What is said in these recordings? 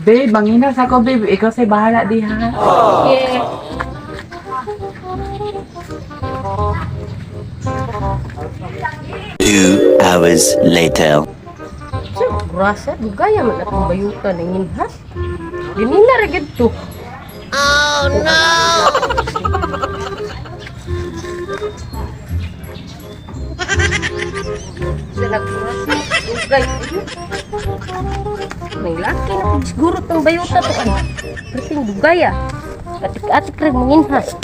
Babe, manginas ako, babe. Ikaw sa'y bahala di, ha? Yeah. Two hours later. Rasa, gaya man atong bayutan ng inhas. Ganina ra gid to. Dalag rasa, dugay. May laki na siguro tong bayutan to ano. Perting dugaya. Atik-atik rin mong inhas.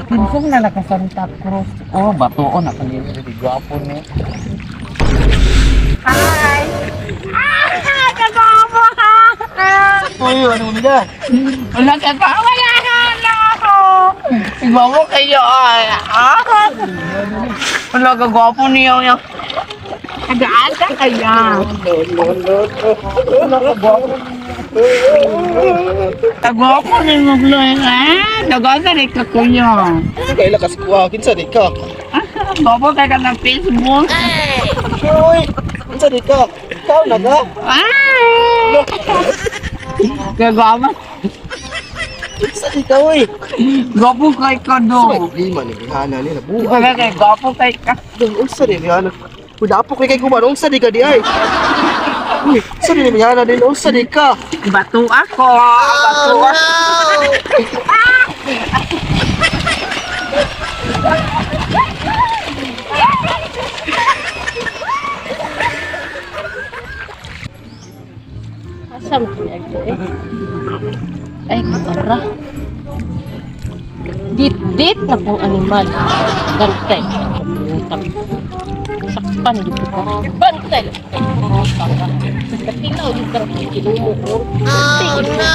Kinsong na naka Santa Cruz. Oh, batuon na kanil. Gwapo niya. Hi! Ah! Kagamo ha! Uy, ano mo nila? Wala ka pa. Wala ako. Igwapo kayo, ay. Wala ka gwapo niyo niya. Aga-aga kaya. Wala ka gwapo. Kagwapo ni mo, Gloy. Nagasa rin ka kuya. Kaya lakas kuha, kinsa di ka? Gwapo ka ka ng Facebook. Uy, kinsa di ka? Ikaw na ka? Kagwapo. Kinsa di ka, uy? Gwapo kay ka do. Lima ni Bihana ni nabuhay. Kaya kay gwapo kay ka. Unsa di Bihana? Kuda po kay kuman, unsa di ka di ay? Uy, unsa di Bihana din, unsa di ka? Bato ako. Bato ako. Asam pinagto eh. Ay, kapara. Dit-dit na pong animal. Bantay. Sakpan dito ka. Bantay. Katilaw yung karapin kinumo ko. Oh no!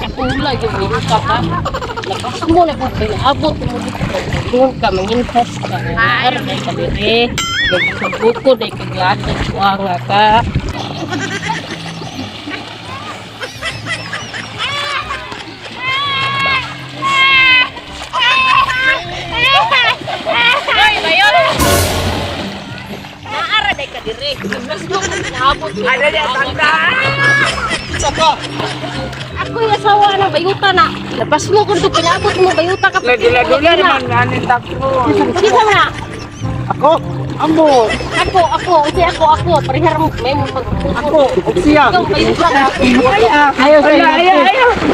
Kapula yung ito ka ha. Lakas mo na kung pinaabot mo dito. Doon ka, mangintas ka. Aray ka dire. Sa buko, dahil kaglasa. Suanga ka. Ay, bayan! Naara day ka dire. Mas mo kung pinaabot. Ano niya, tanda? Kinsa ka? Ako yung asawa ng bayuta na. Labas mo kung ito pinaabot mo bayuta ka. Dula-dula naman nanin takbo. Sino na? Ako? Amo. Ako. Parihar mo. May mo pag... Ako. Siya. Ikaw bayuta na. Ayaw sa ilante.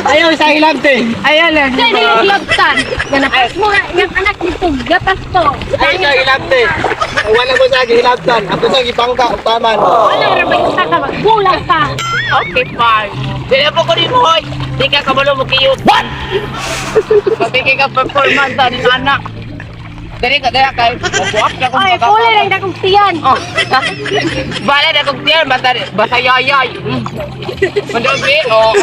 Ayaw sa ilante. Ayaw lang. Kaya na yung labtan. Ganapas mo nga yung anak nito. Gapas to. Ay ka hilabte. Wala mo sa gihilabtan. Ako sa gibangka utaman. Wala na bayuta ka. Magkulang ka. Okay, fine. Dili po ko rin mo, hoy. Di ka kabalo mo kiyo. What? Mabigay ka performance sa anak. Dali ka, kay mabuak ka kung Ay, kulay lang na kong tiyan. Oh, bala na kung tiyan, basta yayay. Madabi, oo.